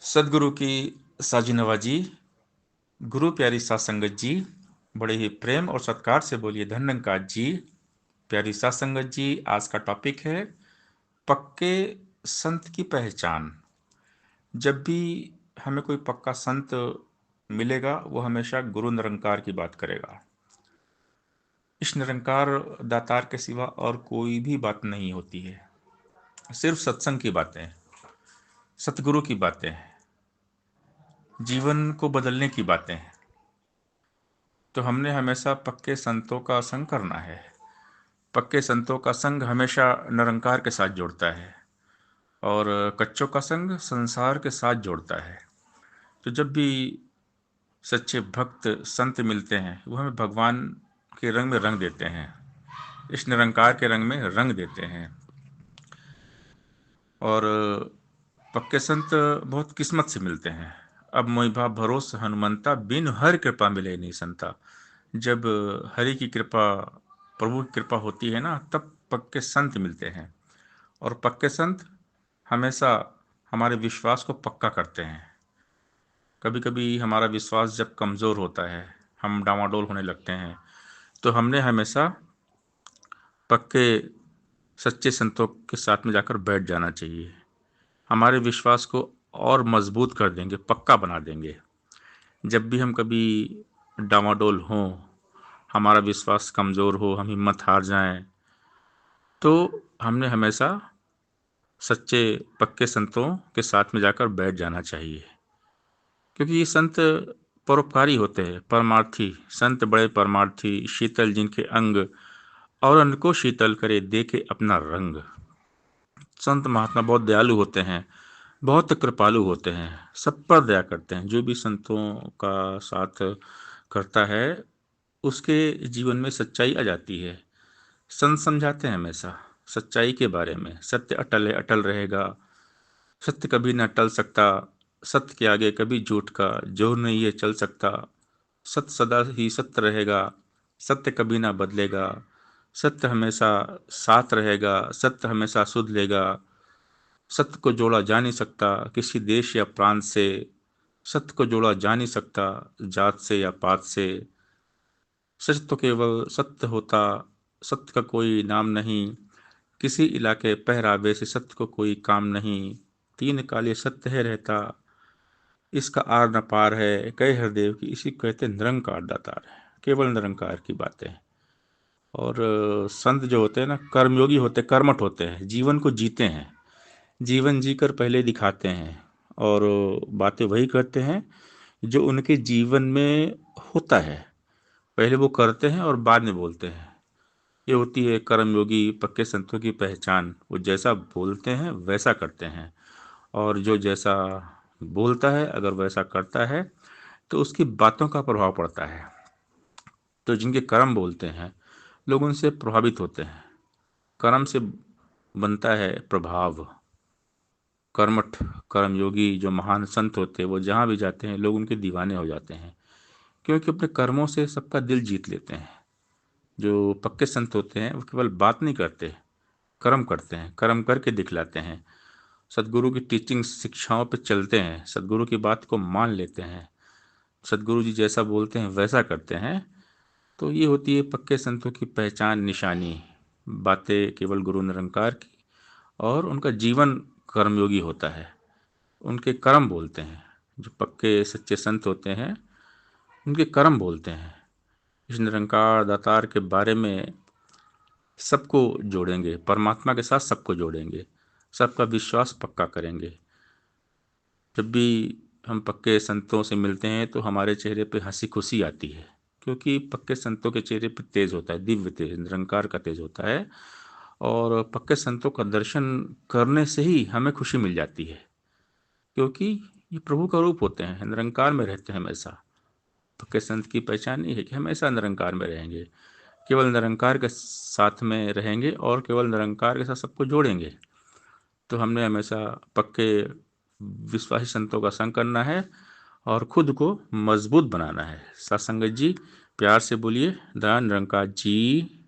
सदगुरु की साजी नवाजी, गुरु प्यारी सात संगत जी, बड़े ही प्रेम और सत्कार से बोलिए धन्यंकार जी। प्यारी सात संगत जी, आज का टॉपिक है पक्के संत की पहचान। जब भी हमें कोई पक्का संत मिलेगा वो हमेशा गुरु निरंकार की बात करेगा। इस निरंकार दातार के सिवा और कोई भी बात नहीं होती है, सिर्फ सत्संग की बातें, सतगुरु की बातें, जीवन को बदलने की बातें। तो हमने हमेशा पक्के संतों का संग करना है। पक्के संतों का संग हमेशा निरंकार के साथ जोड़ता है और कच्चों का संग संसार के साथ जोड़ता है। तो जब भी सच्चे भक्त संत मिलते हैं वो हमें भगवान के रंग में रंग देते हैं, इस निरंकार के रंग में रंग देते हैं। और पक्के संत बहुत किस्मत से मिलते हैं। अब मोहिभा भरोस हनुमंता, बिन हर कृपा मिले नहीं संता। जब हरि की कृपा, प्रभु की कृपा होती है ना, तब पक्के संत मिलते हैं। और पक्के संत हमेशा हमारे विश्वास को पक्का करते हैं। कभी कभी हमारा विश्वास जब कमज़ोर होता है, हम डामाडोल होने लगते हैं, तो हमने हमेशा पक्के सच्चे संतों के साथ में जाकर बैठ जाना चाहिए। हमारे विश्वास को और मजबूत कर देंगे, पक्का बना देंगे। जब भी हम कभी डामाडोल हों, हमारा विश्वास कमज़ोर हो, हम हिम्मत हार जाएं, तो हमने हमेशा सच्चे पक्के संतों के साथ में जाकर बैठ जाना चाहिए। क्योंकि ये संत परोपकारी होते हैं, परमार्थी संत, बड़े परमार्थी, शीतल जिनके अंग, और उनको शीतल करे देके अपना रंग। संत महात्मा बहुत दयालु होते हैं, बहुत कृपालु होते हैं, सब पर दया करते हैं। जो भी संतों का साथ करता है उसके जीवन में सच्चाई आ जाती है। संत समझाते हैं हमेशा सच्चाई के बारे में, सत्य अटल है, अटल रहेगा, सत्य कभी न टल सकता, सत्य के आगे कभी झूठ का जोर नहीं है चल सकता, सत्य सदा ही सत्य रहेगा, सत्य कभी ना बदलेगा, सत्य हमेशा साथ रहेगा, सत्य हमेशा सुध लेगा, सत्य को जोड़ा जा नहीं सकता किसी देश या प्रांत से, सत्य को जोड़ा जा नहीं सकता जात से या पात से, सच तो केवल सत्य होता, सत्य का कोई नाम नहीं, किसी इलाके पहरावे से सत्य को कोई काम नहीं, तीन काले सत्य है रहता, इसका आर न पार है, कई हरदेव की, इसी को कहते निरंकार दातार है। केवल निरंकार की बातें। और संत जो होते हैं ना, कर्मयोगी होते, कर्मठ होते हैं, जीवन को जीते हैं, जीवन जीकर पहले दिखाते हैं, और बातें वही करते हैं जो उनके जीवन में होता है। पहले वो करते हैं और बाद में बोलते हैं। ये होती है कर्मयोगी पक्के संतों की पहचान। वो जैसा बोलते हैं वैसा करते हैं, और जो जैसा बोलता है अगर वैसा करता है तो उसकी बातों का प्रभाव पड़ता है। तो जिनके कर्म बोलते हैं लोग उनसे प्रभावित होते हैं। कर्म से बनता है प्रभाव। कर्मठ कर्मयोगी जो महान संत होते हैं वो जहाँ भी जाते हैं लोग उनके दीवाने हो जाते हैं, क्योंकि अपने कर्मों से सबका दिल जीत लेते हैं। जो पक्के संत होते हैं वो केवल बात नहीं करते, कर्म करते हैं, कर्म करके दिखलाते हैं। सदगुरु की टीचिंग शिक्षाओं पे चलते हैं, सदगुरु की बात को मान लेते हैं, सदगुरु जी जैसा बोलते हैं वैसा करते हैं। तो ये होती है पक्के संतों की पहचान, निशानी। बातें केवल गुरु निरंकार की, और उनका जीवन कर्मयोगी होता है, उनके कर्म बोलते हैं। जो पक्के सच्चे संत होते हैं उनके कर्म बोलते हैं। इस निरंकार दातार के बारे में सबको जोड़ेंगे, परमात्मा के साथ सबको जोड़ेंगे, सबका विश्वास पक्का करेंगे। जब भी हम पक्के संतों से मिलते हैं तो हमारे चेहरे पे हंसी खुशी आती है, क्योंकि पक्के संतों के चेहरे पे तेज होता है, दिव्य तेज, निरंकार का तेज होता है। और पक्के संतों का दर्शन करने से ही हमें खुशी मिल जाती है, क्योंकि ये प्रभु का रूप होते हैं, निरंकार में रहते हैं हमेशा। पक्के संत की पहचान ये है कि हमेशा निरंकार में रहेंगे, केवल निरंकार के साथ में रहेंगे और केवल निरंकार के साथ सबको जोड़ेंगे। तो हमने हमेशा पक्के विश्वासी संतों का संग करना है और खुद को मजबूत बनाना है। सत्संगत जी, प्यार से बोलिए, दयान निरंकार जी।